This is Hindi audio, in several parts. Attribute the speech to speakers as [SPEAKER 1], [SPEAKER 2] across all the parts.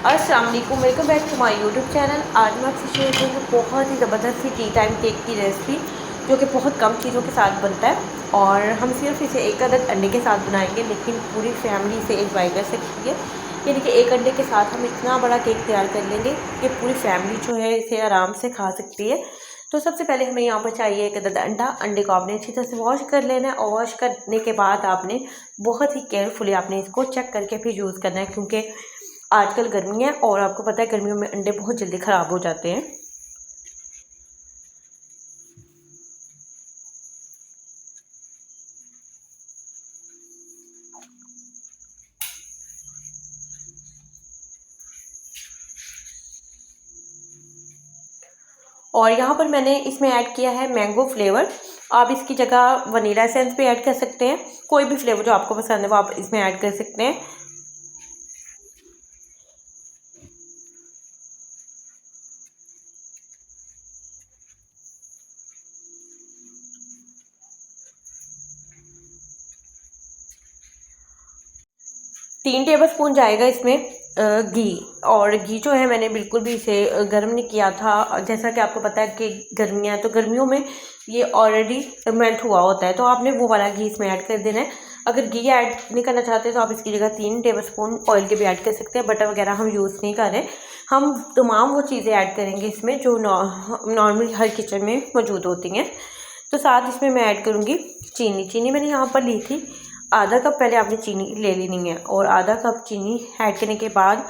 [SPEAKER 1] अस्सलाम वालेकुम, welcome back to my YouTube channel. आज मैं आपसे शेयर करूँगी बहुत ही ज़बरदस्त सी टी टाइम केक की रेसिपी, जो कि बहुत कम चीज़ों के साथ बनता है और हम सिर्फ इसे एक अदद अंडे के साथ बनाएंगे, लेकिन पूरी फैमिली इसे एंजॉय कर सकती है। यानी कि एक अंडे के साथ हम इतना बड़ा केक तैयार कर लेंगे कि पूरी फैमिली जो है इसे आराम से खा सकती है। तो सबसे पहले हमें यहाँ पर चाहिए एक अदद अंडा। अंडे को आपने अच्छी तरह से वॉश कर लेना है और वॉश करने के बाद आपने बहुत ही केयरफुली आपने इसको चेक करके फिर यूज़ करना है, क्योंकि आजकल गर्मी है और आपको पता है गर्मियों में अंडे बहुत जल्दी ख़राब हो जाते हैं। और यहाँ पर मैंने इसमें ऐड किया है मैंगो फ्लेवर। आप इसकी जगह वनीला एसेंस भी ऐड कर सकते हैं। कोई भी फ्लेवर जो आपको पसंद है वो आप इसमें ऐड कर सकते हैं। 3 टेबल स्पून जाएगा इसमें घी। और घी जो है मैंने बिल्कुल भी इसे गर्म नहीं किया था। जैसा कि आपको पता है कि गर्मियाँ तो गर्मियों में ये ऑलरेडी मेल्ट हुआ होता है, तो आपने वो वाला घी इसमें ऐड कर देना है। अगर घी ऐड नहीं करना चाहते तो आप इसकी जगह 3 टेबल स्पून ऑयल के भी ऐड कर सकते हैं। बटर वगैरह हम यूज़ नहीं कर रहे, हम तमाम वो चीज़ें ऐड करेंगे इसमें जो नॉर्मली हर किचन में मौजूद होती हैं। तो साथ इसमें मैं ऐड करूँगी चीनी। चीनी मैंने यहाँ पर ली थी आधा कप। पहले आपने चीनी ले लेनी है और आधा कप चीनी ऐड करने के बाद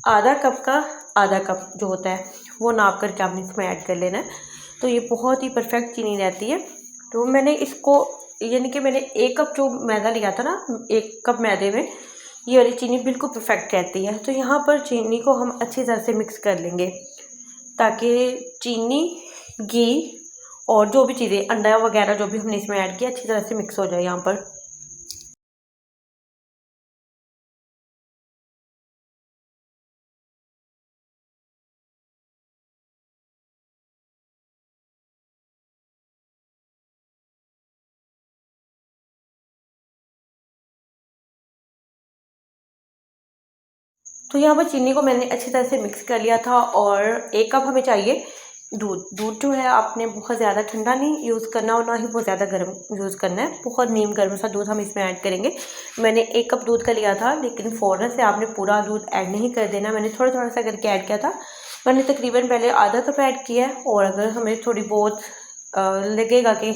[SPEAKER 1] आधा कप का आधा कप जो होता है वो नाप करके आपने इसमें ऐड कर लेना है। तो ये बहुत ही परफेक्ट चीनी रहती है। तो मैंने इसको यानी कि मैंने 1 कप जो मैदा लिया था ना, 1 कप मैदे में ये वाली चीनी बिल्कुल परफेक्ट रहती है। तो यहाँ पर चीनी को हम अच्छी तरह से मिक्स कर लेंगे ताकि चीनी, घी और जो भी चीज़ें अंडा वगैरह जो भी हमने इसमें ऐड किया अच्छी तरह से मिक्स हो जाए यहाँ पर। तो यहाँ पर चीनी को मैंने अच्छी तरह से मिक्स कर लिया था। और 1 कप हमें चाहिए दूध। दूध जो है आपने बहुत ज़्यादा ठंडा नहीं यूज़ करना और ना ही बहुत ज़्यादा गर्म यूज़ करना है। बहुत नीम गर्म सा दूध हम इसमें ऐड करेंगे। मैंने 1 कप दूध का लिया था, लेकिन फ़ौरन से आपने पूरा दूध ऐड नहीं कर देना। मैंने थोड़ा थोड़ा सा करके ऐड किया था। मैंने तकरीबन पहले आधा कप ऐड किया है और अगर हमें थोड़ी बहुत लगेगा कि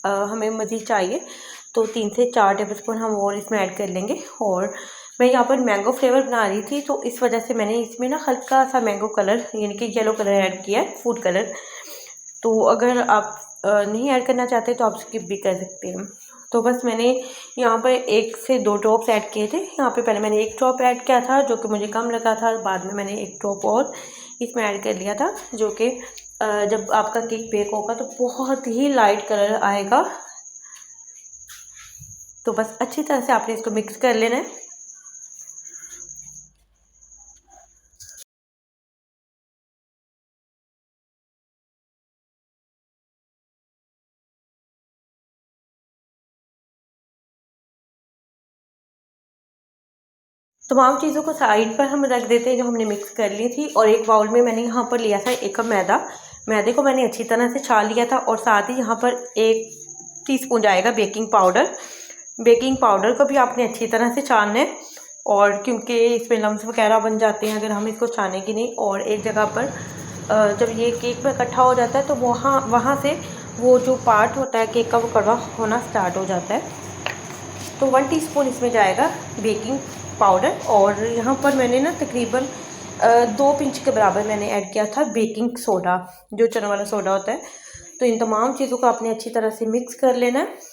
[SPEAKER 1] हमें मज़ीद चाहिए तो 3 से 4 टेबल स्पून हम और इसमें ऐड कर लेंगे। और मैं यहाँ पर मैंगो फ्लेवर बना रही थी, तो इस वजह से मैंने इसमें ना हल्का सा मैंगो कलर यानी कि येलो कलर ऐड किया है, फूड कलर। तो अगर आप नहीं ऐड करना चाहते तो आप स्किप भी कर सकते हैं। तो बस मैंने यहाँ पर 1 से 2 ड्रॉप्स ऐड किए थे। यहाँ पे पहले मैंने 1 ड्रॉप ऐड किया था जो कि मुझे कम लगा था, बाद में मैंने 1 ड्रॉप और इसमें ऐड कर लिया था, जो कि जब आपका केक बेक होगा तो बहुत ही लाइट कलर आएगा। तो बस अच्छी तरह से आपने इसको मिक्स कर लेना है। तमाम चीज़ों को साइड पर हम रख देते हैं जो हमने मिक्स कर ली थी। और एक बाउल में मैंने यहाँ पर लिया था 1 कप मैदा। मैदे को मैंने अच्छी तरह से छान लिया था और साथ ही यहाँ पर 1 टीस्पून जाएगा बेकिंग पाउडर। बेकिंग पाउडर को भी आपने अच्छी तरह से छानना है, और क्योंकि इसमें लम्स वगैरह बन जाते हैं अगर हम इसको छानेंगे नहीं। और एक जगह पर जब ये केक में इकट्ठा हो जाता है तो वहाँ वहाँ से वो जो पार्ट होता है केक का वो कड़वा होना स्टार्ट हो जाता है। तो 1 टीस्पून इसमें जाएगा बेकिंग पाउडर। और यहाँ पर मैंने ना तकरीबन 2 पिंच के बराबर मैंने ऐड किया था बेकिंग सोडा, जो चना वाला सोडा होता है। तो इन तमाम चीज़ों को आपने अच्छी तरह से मिक्स कर लेना है।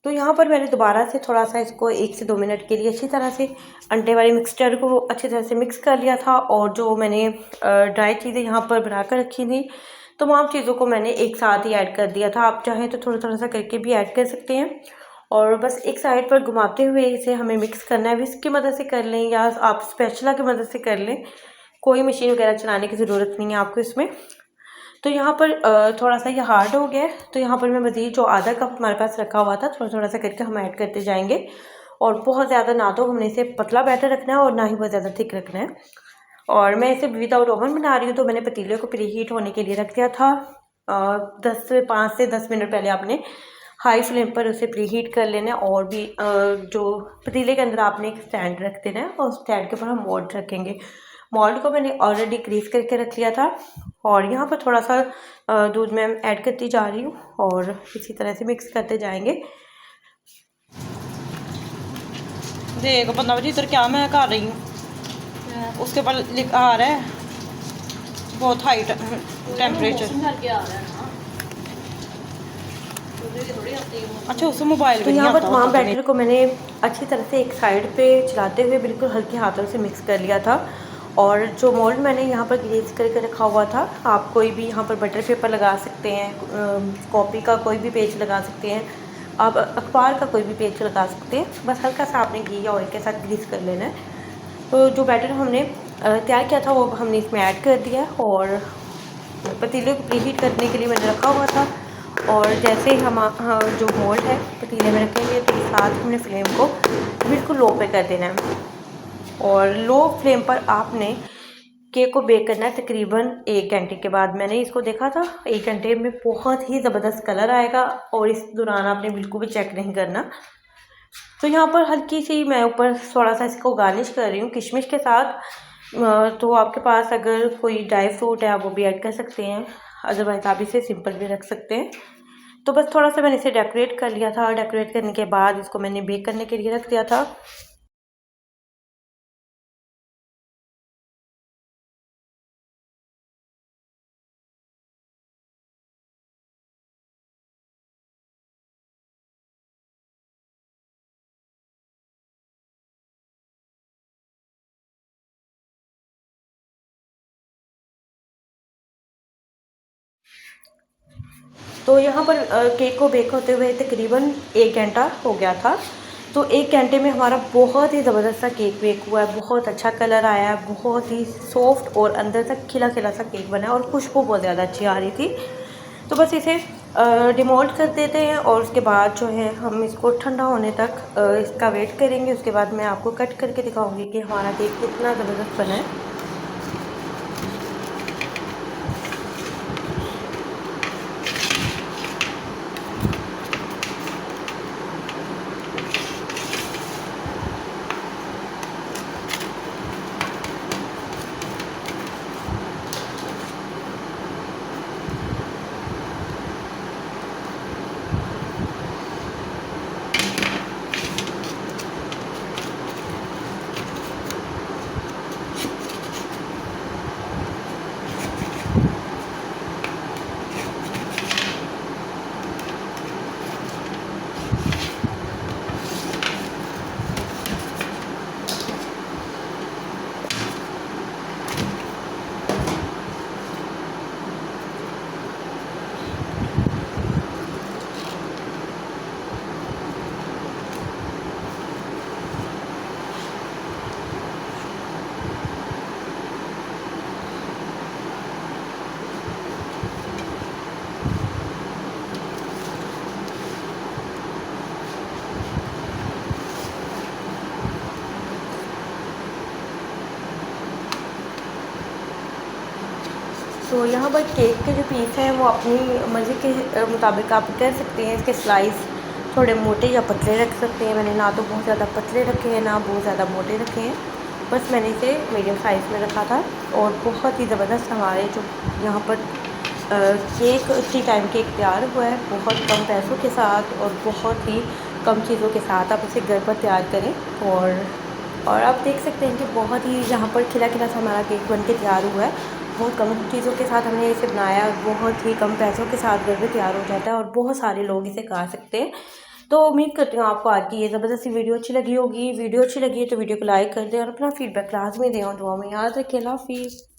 [SPEAKER 1] तो यहाँ पर मैंने दोबारा से थोड़ा सा इसको 1 से 2 मिनट के लिए अच्छी तरह से अंडे वाले मिक्सचर को अच्छी तरह से मिक्स कर लिया था। और जो मैंने ड्राई चीज़ें यहाँ पर बना कर रखी थी तमाम चीज़ों को मैंने एक साथ ही ऐड कर दिया था। आप चाहें तो थोड़ा थोड़ा सा करके भी ऐड कर सकते हैं। और बस एक साइड पर घुमाते हुए इसे हमें मिक्स करना है। विस्क की मदद से कर लें या आप स्पैचुला की मदद से कर लें, कोई मशीन वगैरह चलाने की ज़रूरत नहीं है आपको इसमें। तो यहाँ पर थोड़ा सा ये हार्ड हो गया है, तो यहाँ पर मैं मज़ीद जो आधा कप हमारे पास रखा हुआ था थोड़ा थोड़ा सा करके हम ऐड करते जाएंगे। और बहुत ज़्यादा ना तो हमने इसे पतला बैटर रखना है और ना ही बहुत ज़्यादा थिक रखना है। और मैं इसे विदाउट ओवन बना रही हूँ, तो मैंने पतीले को प्री हीट होने के लिए रख दिया था। 5 से 10 मिनट पहले आपने हाई फ्लेम पर उसे प्री हीट कर लेना है। और भी जो पतीले के अंदर आपने एक स्टैंड रख देना है और स्टैंड के ऊपर हम मोल्ड रखेंगे। मोल्ड को मैंने ऑलरेडी ग्रीस करके रख लिया था और यहाँ पर थोड़ा सा दूध में ऐड करती जा रही हूँ और इसी तरह से मिक्स करते जाएंगे।
[SPEAKER 2] देखो 15 बजे इधर क्या मैं कर रही हूँ, उसके ऊपर आ रहा है बहुत हाई टेम्परेचर। अच्छा उससे मोबाइल
[SPEAKER 1] तो यहाँ पर तमाम बैटर को मैंने अच्छी तरह से एक साइड पे चलाते हुए बिल्कुल हल्के हाथों से मिक्स कर लिया था। और जो मोल्ड मैंने यहाँ पर ग्रीस करके रखा हुआ था, आप कोई भी यहाँ पर बटर पेपर लगा सकते हैं, कॉपी का कोई भी पेज लगा सकते हैं, आप अखबार का कोई भी पेज लगा सकते हैं। बस हल्का सा आपने घी या ऑयल के साथ ग्रीस कर लेना है। तो जो बैटर हमने तैयार किया था वो हमने इसमें ऐड कर दिया और पतीले को प्रीहीट करने के लिए मैंने रखा हुआ था। और जैसे ही हम जो मोल्ड है पतीले में रखेंगे तो साथ हमने फ्लेम को बिल्कुल लो पे कर देना है। और लो फ्लेम पर आपने केक को बेक करना है तकरीबन 1 घंटे के बाद। मैंने इसको देखा था 1 घंटे में बहुत ही ज़बरदस्त कलर आएगा और इस दौरान आपने बिल्कुल भी चेक नहीं करना। तो यहाँ पर हल्की सी मैं ऊपर थोड़ा सा इसको गार्निश कर रही हूँ किशमिश के साथ। तो आपके पास अगर कोई ड्राई फ्रूट है आप वो भी ऐड कर सकते हैं, अदरवाइज़ आप इसे सिंपल भी रख सकते हैं। तो बस थोड़ा सा मैंने इसे डेकोरेट कर लिया था। डेकोरेट करने के बाद इसको मैंने बेक करने के लिए रख दिया था। तो यहाँ पर केक को बेक होते हुए तकरीबन 1 घंटा हो गया था। तो 1 घंटे में हमारा बहुत ही ज़बरदस्त सा केक बेक हुआ है, बहुत अच्छा कलर आया है, बहुत ही सॉफ्ट और अंदर तक खिला खिला सा केक बना है और खुशबू बहुत ज़्यादा अच्छी आ रही थी। तो बस इसे डिमोल्ड कर देते हैं और उसके बाद जो है हम इसको ठंडा होने तक इसका वेट करेंगे। उसके बाद मैं आपको कट करके दिखाऊंगी कि हमारा केक कितना ज़बरदस्त बना है। तो यहाँ पर केक के जो पीस हैं वो अपनी मर्ज़ी के मुताबिक आप कर सकते हैं। इसके स्लाइस थोड़े मोटे या पतले रख सकते हैं। मैंने ना तो बहुत ज़्यादा पतले रखे हैं ना बहुत ज़्यादा मोटे रखे हैं, बस मैंने इसे मीडियम साइज़ में रखा था। और बहुत ही ज़बरदस्त हमारे जो यहाँ पर केक टी टाइम केक तैयार हुआ है, बहुत कम पैसों के साथ और बहुत ही कम चीज़ों के साथ आप इसे घर पर तैयार करें। और आप देख सकते हैं कि बहुत ही यहाँ पर खिला खिला सा हमारा केक बन के तैयार हुआ है। बहुत कम चीज़ों के साथ हमने इसे बनाया और बहुत ही कम पैसों के साथ घर में तैयार हो जाता है और बहुत सारे लोग इसे खा सकते हैं। तो उम्मीद करती हूँ आपको आज की ये ज़बरदस्त सी वीडियो अच्छी लगी होगी। वीडियो अच्छी लगी है तो वीडियो को लाइक कर दें और अपना फीडबैक लाजमी दें और दुआ में याद रखें। अल्लाह हाफिज़।